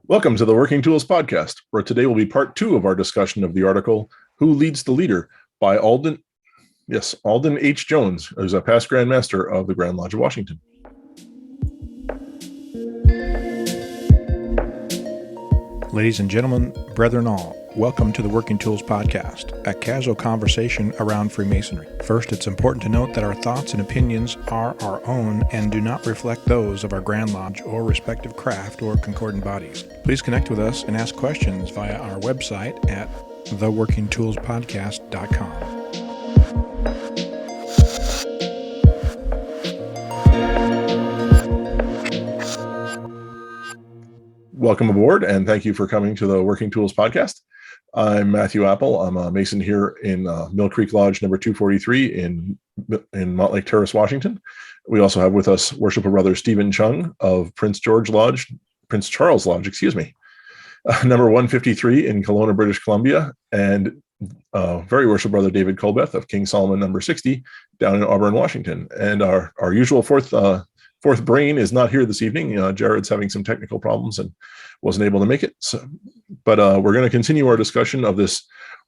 Welcome to the Working Tools Podcast, where today will be part 2 of our discussion of the article, Who Leads the Leader, by Alden H. Jones, who's a past Grand Master of the Grand Lodge of Washington. Ladies and gentlemen, brethren all, welcome to the Working Tools Podcast, a casual conversation around Freemasonry. First, it's important to note that our thoughts and opinions are our own and do not reflect those of our Grand Lodge or respective craft or concordant bodies. Please connect with us and ask questions via our website at theworkingtoolspodcast.com. Welcome aboard, and thank you for coming to the Working Tools Podcast. I'm Matthew Appel. I'm a Mason here in Mill Creek Lodge number 243 in Montlake Terrace, Washington. We also have with us Worshipful Brother Stephen Chung of Prince Charles Lodge, number 153 in Kelowna, British Columbia, and very Worshipful Brother David Colbeth of King Solomon number 60 down in Auburn, Washington. And our usual fourth brain is not here this evening. Jarrod's having some technical problems and wasn't able to make it. But we're going to continue our discussion of this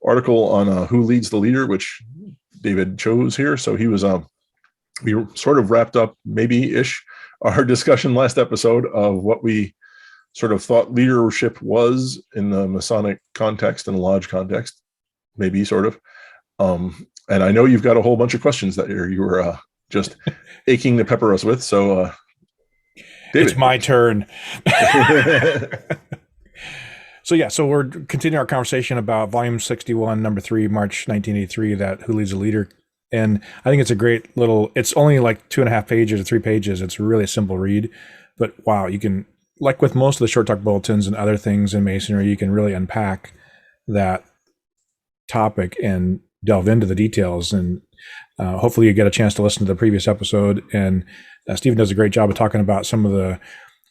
article on Who Leads the Leader, which David chose here. So he was, we sort of wrapped up maybe-ish our discussion last episode of what we sort of thought leadership was in the Masonic context and lodge context, maybe sort of. And I know you've got a whole bunch of questions that you were just aching to pepper us with. So, David. It's my turn. So we're continuing our conversation about volume 61, number 3, March 1983, that Who Leads the Leader. And I think it's a great little, it's only like 2.5 pages or 3 pages. It's really a simple read, but wow, you can, like with most of the short talk bulletins and other things in Masonry, you can really unpack that topic and delve into the details. And hopefully you get a chance to listen to the previous episode. And Stephen does a great job of talking about some of the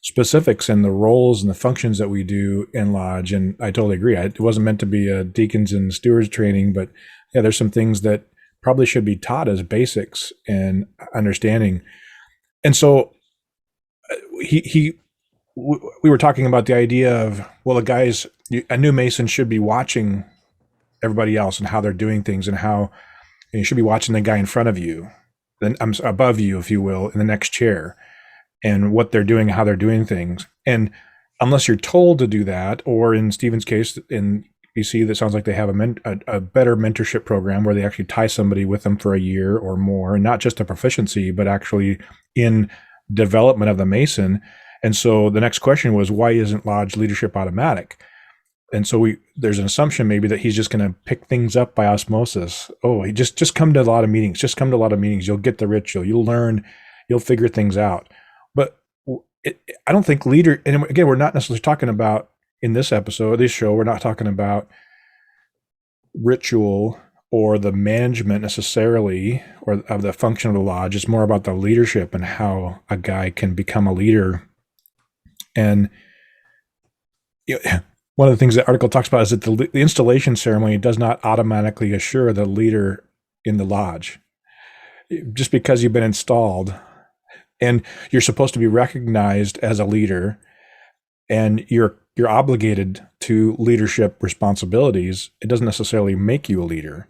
specifics and the roles and the functions that we do in Lodge. And I totally agree. It wasn't meant to be a deacons and stewards training, but yeah, there's some things that probably should be taught as basics and understanding. And so we were talking about the idea of, well, a new Mason should be watching everybody else and how they're doing things, and how you should be watching the guy in front of you, then above you, if you will, in the next chair, and what they're doing, how they're doing things. And unless you're told to do that, or in Stephen's case in BC, that sounds like they have a better mentorship program where they actually tie somebody with them for a year or more, and not just a proficiency, but actually in development of the Mason. And so the next question was, why isn't Lodge leadership automatic? And so there's an assumption maybe that he's just going to pick things up by osmosis. Oh, he just come to a lot of meetings. Just come to a lot of meetings. You'll get the ritual. You'll learn. You'll figure things out. But I don't think and again, we're not necessarily talking about, in this episode, this show, we're not talking about ritual or the management necessarily, or of the function of the lodge. It's more about the leadership and how a guy can become a leader. And one of the things the article talks about is that the installation ceremony does not automatically assure the leader in the lodge. Just because you've been installed and you're supposed to be recognized as a leader and you're obligated to leadership responsibilities, it doesn't necessarily make you a leader.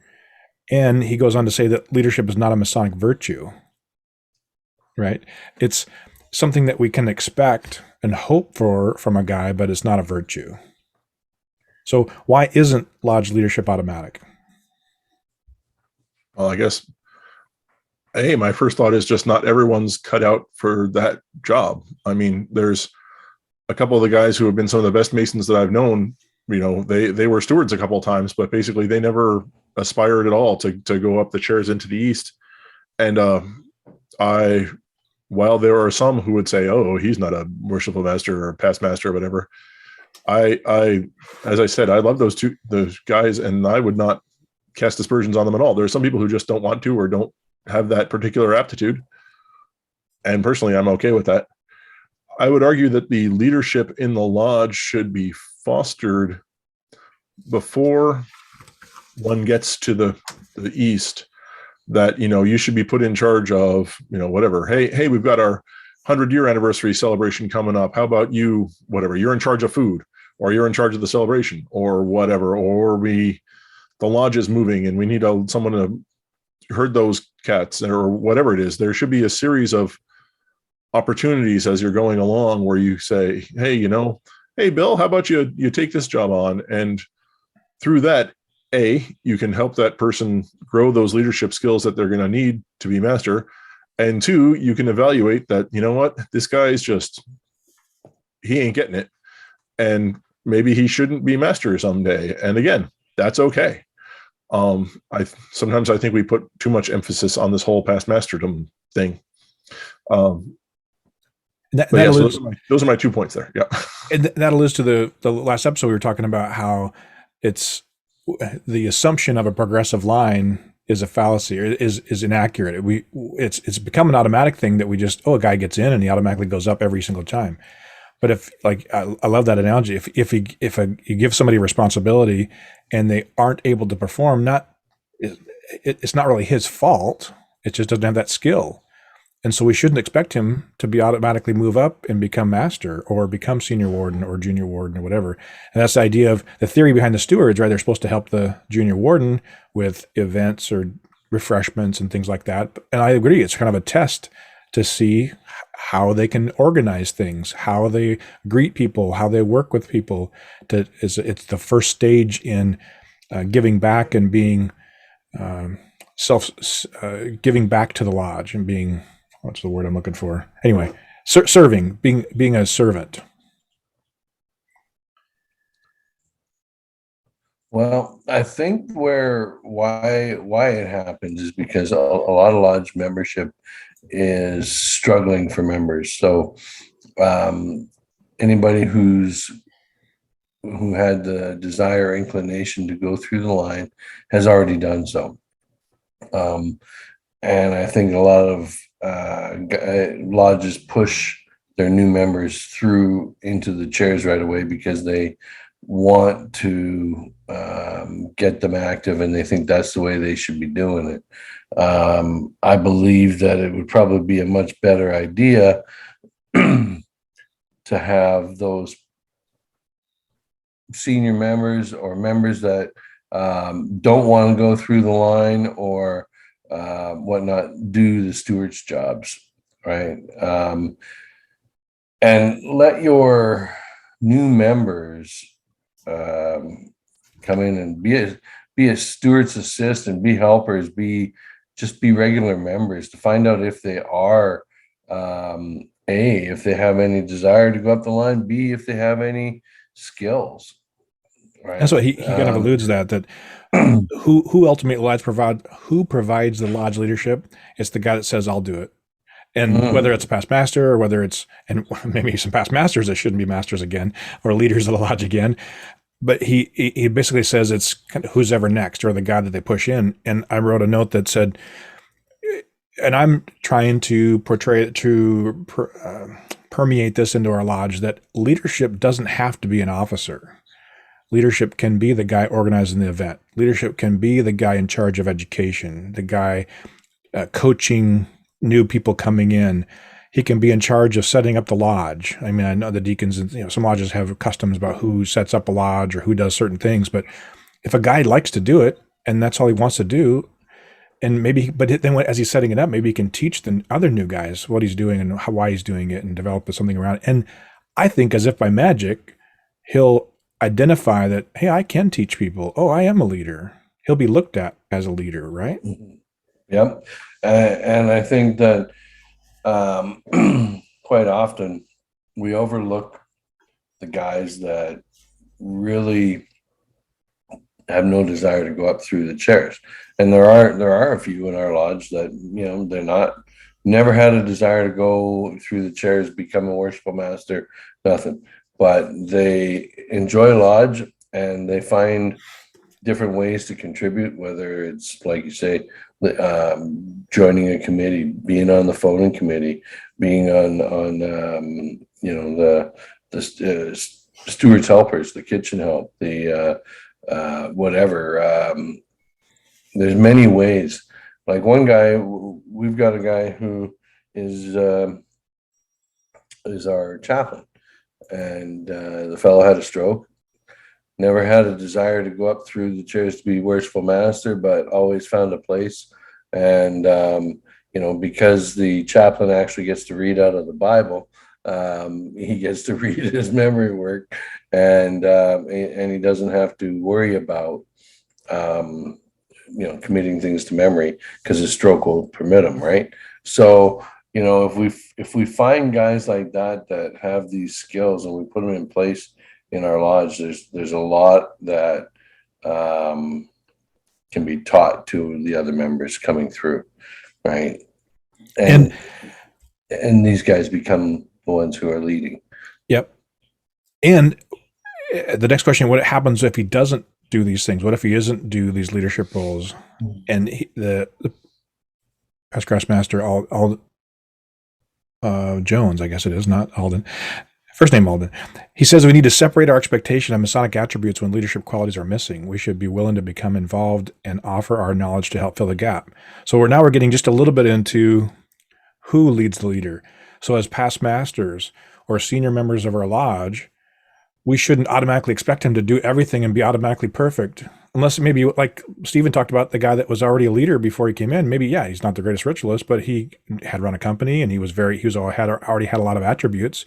And he goes on to say that leadership is not a Masonic virtue, right? It's something that we can expect and hope for from a guy, but it's not a virtue. So why isn't Lodge leadership automatic? Well, I guess, my first thought is just not everyone's cut out for that job. I mean, there's a couple of the guys who have been some of the best Masons that I've known. They were stewards a couple of times, but basically they never aspired at all to go up the chairs into the East. And while there are some who would say, oh, he's not a worshipful master or past master or whatever, as I said, I love those guys, and I would not cast aspersions on them at all. There are some people who just don't want to or don't have that particular aptitude. And personally, I'm okay with that. I would argue that the leadership in the lodge should be fostered before one gets to the East, that, you should be put in charge of, whatever. Hey, we've got our 100-year anniversary celebration coming up. How about you, whatever, you're in charge of food, or you're in charge of the celebration, or whatever, or the lodge is moving and we need someone to herd those cats, or whatever it is. There should be a series of opportunities as you're going along where you say, hey, hey, Bill, how about you take this job on? And through that, you can help that person grow those leadership skills that they're going to need to be master. And 2, you can evaluate that, what, this guy is he ain't getting it. And maybe he shouldn't be master someday. And again, that's okay. Sometimes I think we put too much emphasis on this whole past masterdom thing. Those are my 2 points there. Yeah. And that alludes to the last episode. We were talking about how it's the assumption of a progressive line is a fallacy, or is inaccurate. It's become an automatic thing that we just, a guy gets in and he automatically goes up every single time. But if, like, I love that analogy. If you give somebody responsibility and they aren't able to perform, it's not really his fault. It just doesn't have that skill. And so we shouldn't expect him to be automatically move up and become master or become senior warden or junior warden or whatever. And that's the idea of the theory behind the stewards, right? They're supposed to help the junior warden with events or refreshments and things like that. And I agree. It's kind of a test to see how they can organize things, how they greet people, how they work with people. It's the first stage in giving back and being giving back to the lodge and being, what's the word I'm looking for? Anyway, serving, being a servant. Well, I think why it happens is because a lot of lodge membership is struggling for members. So anybody who had the desire or inclination to go through the line has already done so. And I think a lot of lodges push their new members through into the chairs right away because they want to get them active, and they think that's the way they should be doing it. I believe that it would probably be a much better idea to have those senior members or members that don't want to go through the line or whatnot do the steward's jobs, right? And let your new members come in and be a steward's assist and be helpers, be regular members to find out if they are if they have any desire to go up the line, B, if they have any skills. Right. That's what he kind of alludes to that who ultimately provides the lodge leadership. It's the guy that says, I'll do it. And whether it's a past master or whether it's, and maybe some past masters that shouldn't be masters again or leaders of the lodge again. But he basically says it's kind of who's ever next or the guy that they push in. And I wrote a note that said, and I'm trying to portray it to permeate this into our lodge, that leadership doesn't have to be an officer. Leadership can be the guy organizing the event. Leadership can be the guy in charge of education, the guy coaching new people coming in. He can be in charge of setting up the lodge. I mean, I know the deacons, some lodges have customs about who sets up a lodge or who does certain things. But if a guy likes to do it and that's all he wants to do, and maybe, but then as he's setting it up, maybe he can teach the other new guys what he's doing and why he's doing it and develop something around it. And I think as if by magic, he'll identify that, hey, I can teach people. Oh, I am a leader. He'll be looked at as a leader, right? Yep. And I think that quite often we overlook the guys that really have no desire to go up through the chairs. And there are a few in our lodge that, they're never had a desire to go through the chairs, become a worshipful master, nothing. But they enjoy lodge and they find different ways to contribute, whether it's, like you say, joining a committee, being on the phoning committee, being on the steward's helpers, the kitchen help, the whatever. There's many ways. Like one guy, we've got a guy who is is our chaplain, and the fellow had a stroke. Never had a desire to go up through the chairs to be worshipful master, but always found a place. And because the chaplain actually gets to read out of the Bible, he gets to read his memory work, and he doesn't have to worry about committing things to memory because his stroke will permit him, right? So if we find guys like that have these skills and we put them in place in our lodge, there's a lot that can be taught to the other members coming through, right? And these guys become the ones who are leading. Yep. And the next question: what happens if he doesn't do these things? What if he doesn't do these leadership roles? And the past Crossmaster Jones, I guess it is, not Alden. First name Alden. He says we need to separate our expectation of Masonic attributes when leadership qualities are missing. We should be willing to become involved and offer our knowledge to help fill the gap. So we're getting just a little bit into who leads the leader. So as past masters or senior members of our lodge, we shouldn't automatically expect him to do everything and be automatically perfect. Unless maybe, like Stephen talked about, the guy that was already a leader before he came in. Maybe, yeah, he's not the greatest ritualist, but he had run a company and he already had a lot of attributes.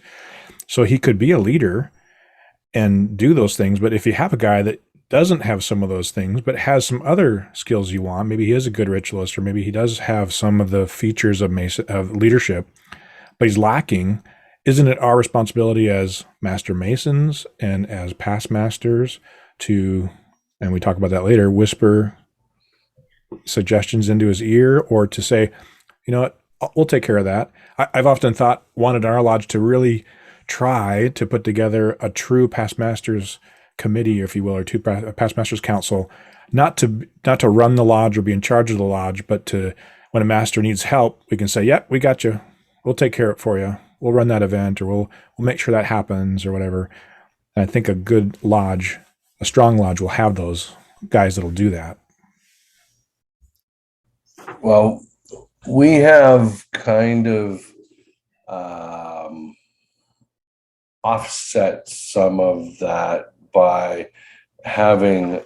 So he could be a leader and do those things. But if you have a guy that doesn't have some of those things, but has some other skills you want, maybe he is a good ritualist, or maybe he does have some of the features of leadership, but he's lacking. Isn't it our responsibility as master masons and as past masters to, and we talk about that later, whisper suggestions into his ear, or to say, you know what, we'll take care of that. I've often wanted our lodge to really try to put together a true past masters committee, if you will, or past masters council, not to run the lodge or be in charge of the lodge, but to, when a master needs help, we can say, yep, we got you. We'll take care of it for you. We'll run that event, or we'll make sure that happens, or whatever. And I think a good lodge, a strong lodge, will have those guys that'll do that. Well, we have kind of offset some of that by having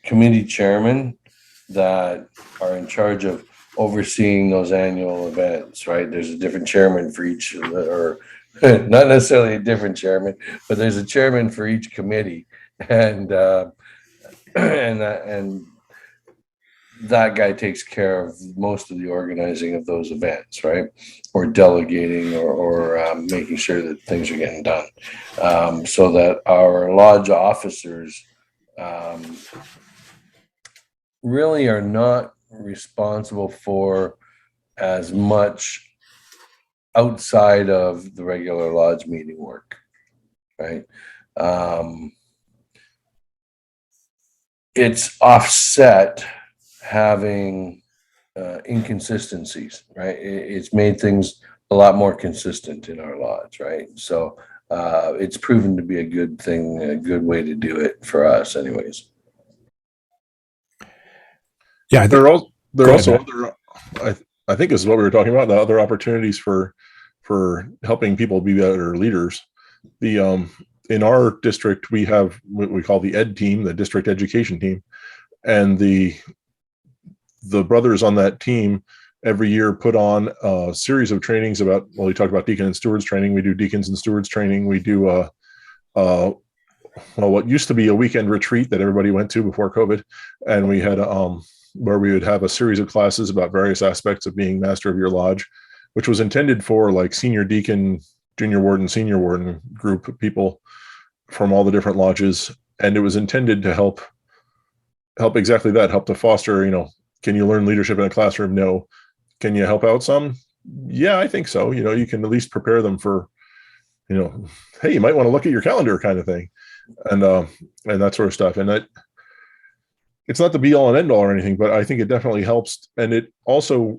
committee chairmen that are in charge of overseeing those annual events, right? There's a different chairman for each, or not necessarily a different chairman, but there's a chairman for each committee, and that guy takes care of most of the organizing of those events, right? Or delegating, or making sure that things are getting done, so that our lodge officers really are not responsible for as much outside of the regular lodge meeting work, right? It's offset having inconsistencies, right? It's made things a lot more consistent in our lodge, right? So it's proven to be a good thing, a good way to do it for us anyways. Yeah, there are also other, I think this is what we were talking about, the other opportunities for helping people be better leaders. In our district, we have what we call the ED team, the district education team, and the brothers on that team every year put on a series of trainings about, well, we talk about deacon and stewards training. We do deacons and stewards training. We do what used to be a weekend retreat that everybody went to before COVID, and we had where we would have a series of classes about various aspects of being master of your lodge, which was intended for like senior deacon, junior warden, senior warden group of people from all the different lodges. And it was intended to help exactly that, help to foster, can you learn leadership in a classroom? No. Can you help out some? Yeah, I think so. You can at least prepare them for, hey, you might want to look at your calendar kind of thing, and that sort of stuff. And that, it's not the be all and end all or anything, but I think it definitely helps. And it also,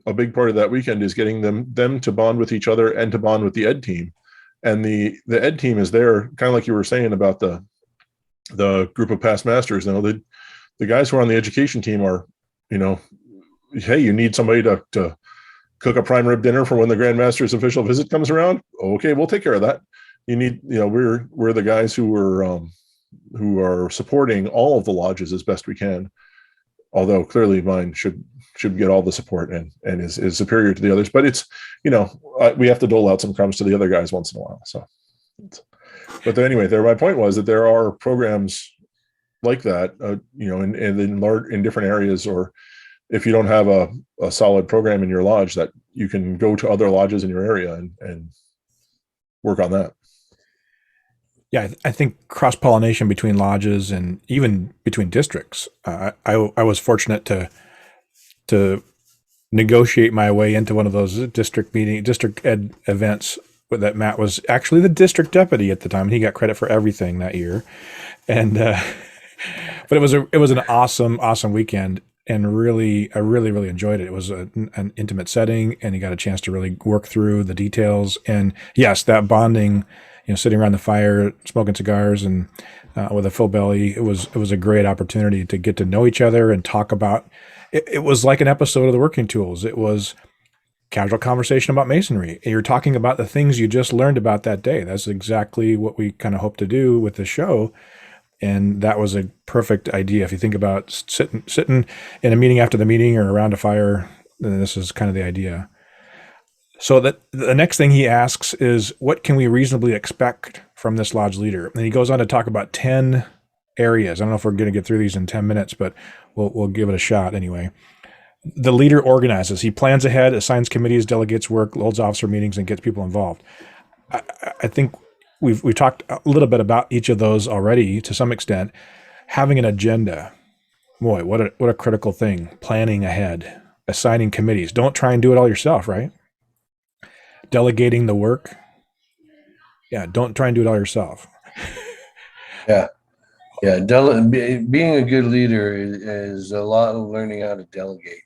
a big part of that weekend is getting them to bond with each other and to bond with the ED team. And the ED team is there, kind of like you were saying about the group of past masters. The guys who are on the education team are, hey, you need somebody to cook a prime rib dinner for when the Grand Master's official visit comes around. Okay, we'll take care of that. You need, we're the guys who are supporting all of the lodges as best we can. Although clearly mine should get all the support and is superior to the others. But it's, we have to dole out some crumbs to the other guys once in a while. So, but anyway, my point was that there are programs like that, in different areas, or if you don't have a solid program in your lodge, that you can go to other lodges in your area and work on that. Yeah, I think cross-pollination between lodges and even between districts. I was fortunate to negotiate my way into one of those district ed events that Matt was actually the district deputy at the time. He got credit for everything that year, and but it was an awesome weekend, and I really enjoyed it. It was an intimate setting, and you got a chance to really work through the details. And yes, that bonding, sitting around the fire, smoking cigars, and with a full belly, it was a great opportunity to get to know each other and talk about. It was like an episode of the Working Tools. It was casual conversation about masonry. You're talking about the things you just learned about that day. That's exactly what we kind of hope to do with the show. And that was a perfect idea. If you think about sitting in a meeting after the meeting or around a fire, then this is kind of the idea. So that the next thing he asks is, what can we reasonably expect from this lodge leader? And he goes on to talk about 10 areas. I don't know if we're going to get through these in 10 minutes, but we'll give it a shot anyway. The leader organizes. He plans ahead, assigns committees, delegates work, holds officer meetings, and gets people involved. I think we've talked a little bit about each of those already to some extent. Having an agenda, boy, what a critical thing. Planning ahead, assigning committees. Don't try and do it all yourself, right? Delegating the work. Yeah, don't try and do it all yourself. Yeah. Being a good leader is a lot of learning how to delegate,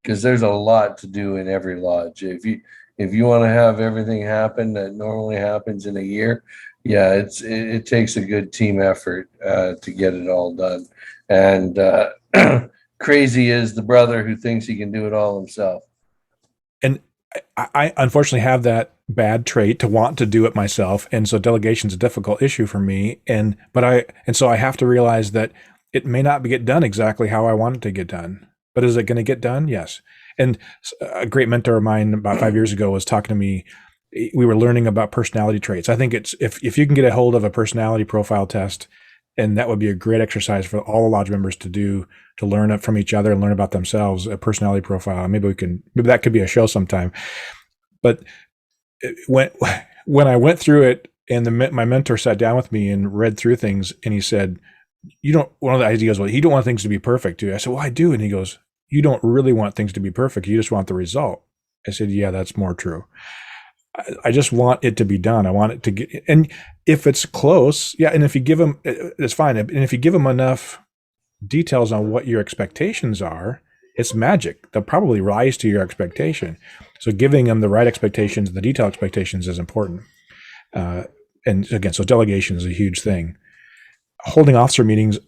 because there's a lot to do in every lodge. If you want to have everything happen that normally happens in a year, it takes a good team effort to get it all done. And crazy is the brother who thinks he can do it all himself. And I unfortunately have that bad trait to want to do it myself, and so delegation is a difficult issue for me. So I have to realize that it may not get done exactly how I want it to get done, but is it going to get done? Yes. And a great mentor of mine about 5 years ago was talking to me. We were learning about personality traits. I think it's if you can get a hold of a personality profile test, and that would be a great exercise for all the lodge members to do, to learn it from each other and learn about themselves, a personality profile. Maybe that could be a show sometime. But when I went through it, and my mentor sat down with me and read through things, and he said, one of the ideas was, you don't want things to be perfect, do you? I said, well, I do. And he goes, you don't really want things to be perfect. You just want the result. I said, yeah, that's more true. I just want it to be done. I want it to get, and if it's close, yeah. And if you give them, it's fine. And if you give them enough details on what your expectations are, it's magic. They'll probably rise to your expectation. So giving them the right expectations, the detailed expectations is important. And again, so delegation is a huge thing. Holding officer meetings,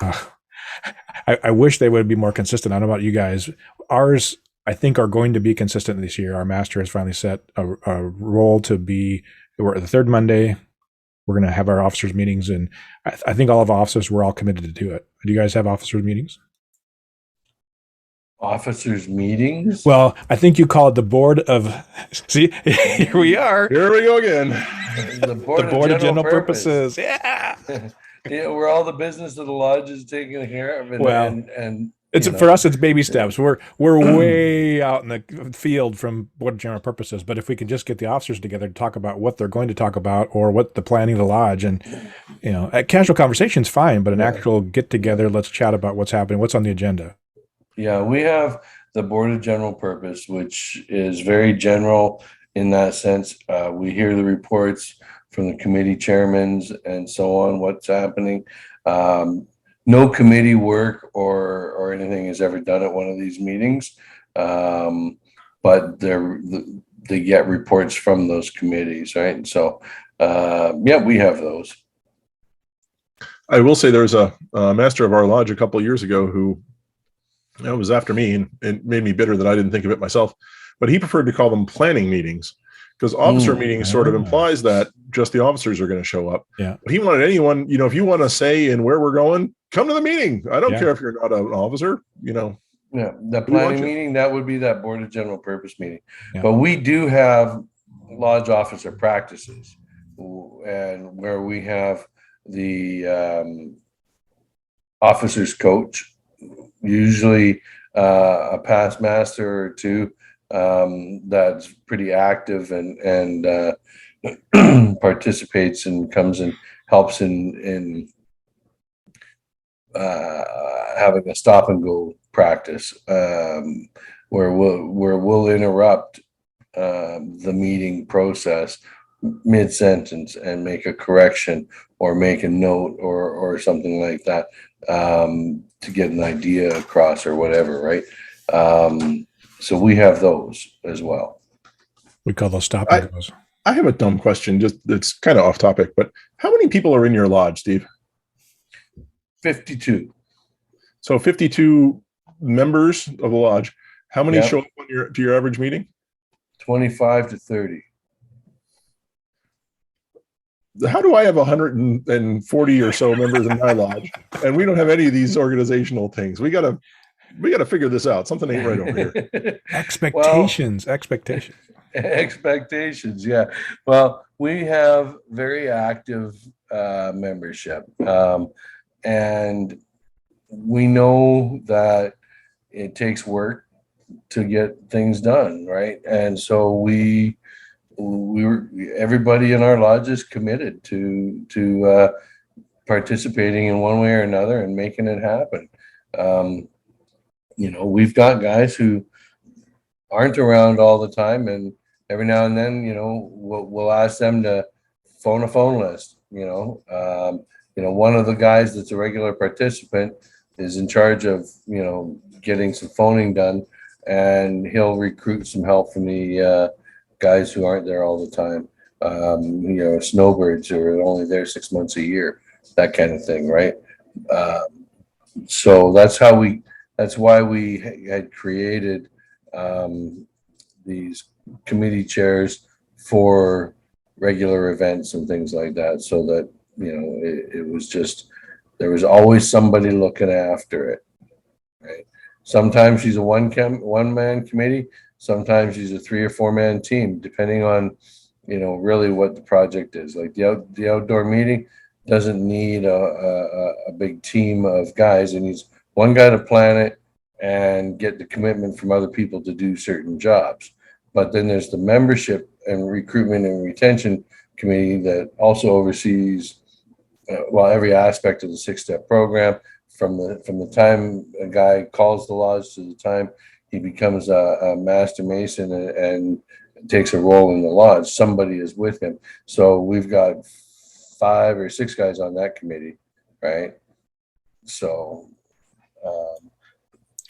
I wish they would be more consistent. I don't know about you guys. Ours, I think, are going to be consistent this year. Our master has finally set a role to be, we're the third Monday. We're going to have our officers meetings, and I think all of our officers, we're all committed to do it. Do you guys have officers meetings? Officers meetings? Well, I think you call it the board of, see, here we are. Here we go again. The board of general purposes. Yeah. Yeah, where all the business of the lodge is taken care of. And for us, it's baby steps. We're way out in the field from board of general purposes. But if we can just get the officers together to talk about what they're going to talk about, or what the planning of the lodge, and a casual conversation's fine, but an actual get together, let's chat about what's happening, what's on the agenda. Yeah, we have the board of general purpose, which is very general in that sense. We hear the reports from the committee chairmen and so on, what's happening. No committee work or anything is ever done at one of these meetings, but they get reports from those committees, right? And so, we have those. I will say there was a master of our lodge a couple of years ago who It was after me, and it made me bitter that I didn't think of it myself. But he preferred to call them planning meetings, because officer meetings sort of implies that just the officers are going to show up. Yeah. But he wanted anyone, if you want to say in where we're going, come to the meeting. I don't care if you're not an officer, Yeah, the planning meeting, that would be that board of general purpose meeting. Yeah. But we do have lodge officer practices, and where we have the officers coach, usually a past master or two, that's pretty active and participates and comes and helps in having a stop and go practice, where we'll interrupt the meeting process mid-sentence and make a correction or make a note or something like that, to get an idea across or whatever, right? So we have those as well. We call those stop and goes. I have a dumb question, just it's kind of off topic, but how many people are in your lodge, Steve? 52. So 52 members of the lodge. How many show up to your average meeting? 25 to 30. How do I have 140 or so members in my lodge, and we don't have any of these organizational things? We gotta figure this out. Something ain't right over here. Expectations. Yeah. Well, we have very active membership, and we know that it takes work to get things done, right? And so everybody in our lodge is committed to participating in one way or another and making it happen. We've got guys who aren't around all the time, and every now and then, we'll ask them to phone a phone list. One of the guys that's a regular participant is in charge of getting some phoning done, and he'll recruit some help from the guys who aren't there all the time. Snowbirds who are only there 6 months a year, that kind of thing, right? So that's why we had created these committee chairs for regular events and things like that, so that it was just, there was always somebody looking after it, right? Sometimes she's a one-man committee. Sometimes she's a 3 or 4 man team, depending on, really what the project is. Like the outdoor meeting doesn't need a big team of guys. It needs one guy to plan it and get the commitment from other people to do certain jobs. But then there's the membership and recruitment and retention committee that also oversees every aspect of the 6-step program, from the time a guy calls the lodge to the time he becomes a master mason and takes a role in the lodge. Somebody is with him. So we've got 5 or 6 guys on that committee, right? So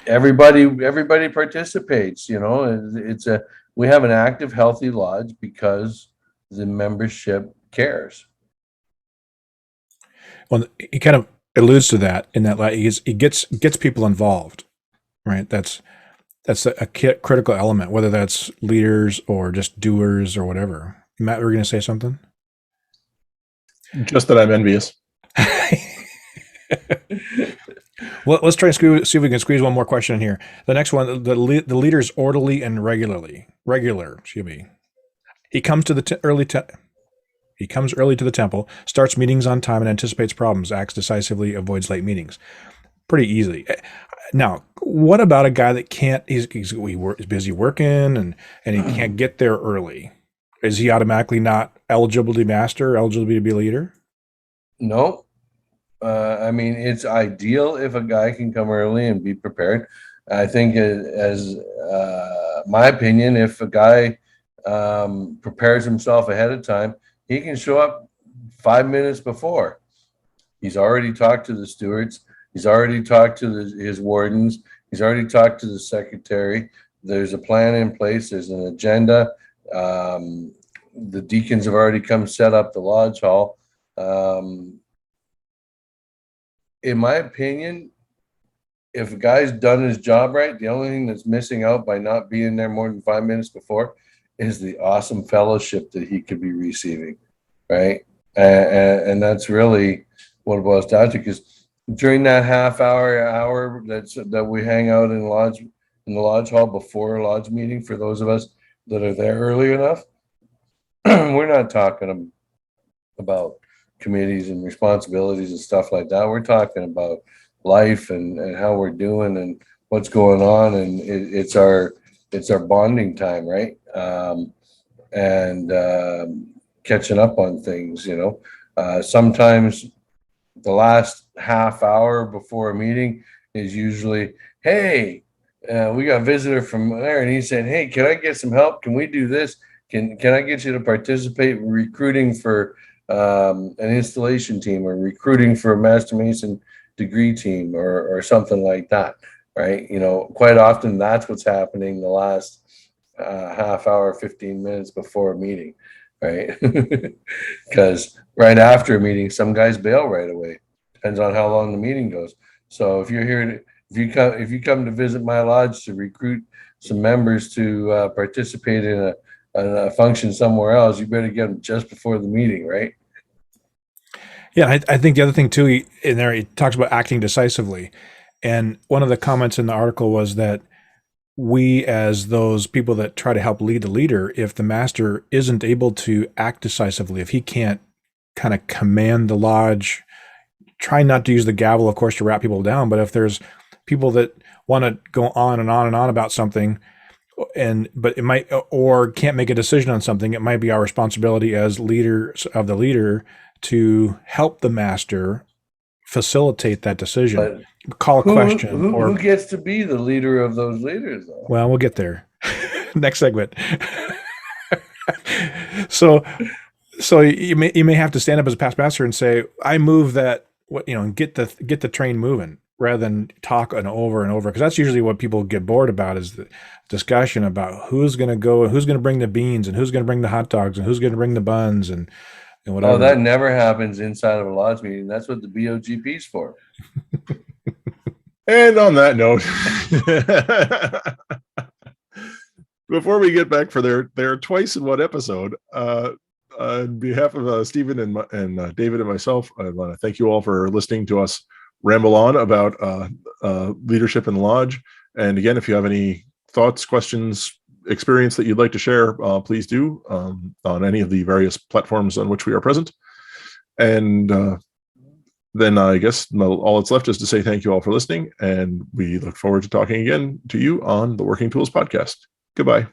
everybody participates. We have an active, healthy lodge because the membership cares. Well, he kind of alludes to that in that he gets people involved, right? That's a critical element, whether that's leaders or just doers or whatever. Matt, were you going to say something? Just that I'm envious. Well, let's try and see if we can squeeze one more question in here. The next one, the leader is orderly and regular. Excuse me. He comes to He comes early to the temple, starts meetings on time, and anticipates problems, acts decisively, avoids late meetings. Pretty easy. Now, what about a guy that can't? He's busy working and he can't get there early. Is he automatically not eligible to be master, eligible to be a leader? No. It's ideal if a guy can come early and be prepared. I think, as my opinion, if a guy prepares himself ahead of time, he can show up 5 minutes before. He's already talked to the stewards. He's already talked to his wardens. He's already talked to the secretary. There's a plan in place. There's an agenda. The deacons have already come set up the lodge hall. In my opinion, if a guy's done his job right, the only thing that's missing out by not being there more than 5 minutes before is the awesome fellowship that he could be receiving, right? And that's really what it boils down to, because during that half hour that we hang out in the lodge hall before a lodge meeting, for those of us that are there early enough, we're not talking about committees and responsibilities and stuff like that. We're talking about life and how we're doing and what's going on, and it's our bonding time, right? Catching up on things, sometimes the last half hour before a meeting is usually, hey, we got a visitor from there, and he said, hey, can I get some help? Can we do this? Can I get you to participate in recruiting for an installation team, or recruiting for a Master Mason degree team, or something like that, right? Quite often that's what's happening the last half hour, 15 minutes before a meeting, right? Because right after a meeting, some guys bail right away. Depends on how long the meeting goes. So if you're here if you come to visit my lodge to recruit some members to participate in a function somewhere else, you better get them just before the meeting, right? Yeah, I think the other thing too, in there, he talks about acting decisively. And one of the comments in the article was that we, as those people that try to help lead the leader, if the master isn't able to act decisively, if he can't kind of command the lodge, try not to use the gavel, of course, to wrap people down, but if there's people that want to go on and on and on about something, but it might, or can't make a decision on something, it might be our responsibility as leaders of the leader to help the master facilitate that decision. But call a question. Who gets to be the leader of those leaders, though? Well, we'll get there. Next segment. So you may have to stand up as a past master and say, I move that, get the train moving, rather than talk over and over, because that's usually what people get bored about, is the discussion about who's going to go and who's going to bring the beans and who's going to bring the hot dogs and who's going to bring the buns and whatever. Oh, that never happens inside of a lodge meeting. That's what the BOGP's for. And on that note, before we get back for their twice in one episode, on behalf of Stephen and David and myself, I want to thank you all for listening to us ramble on about leadership in the lodge. And again, if you have any thoughts, questions, experience that you'd like to share, please do on any of the various platforms on which we are present. And then I guess all that's left is to say thank you all for listening, and we look forward to talking again to you on the Working Tools Podcast. Goodbye.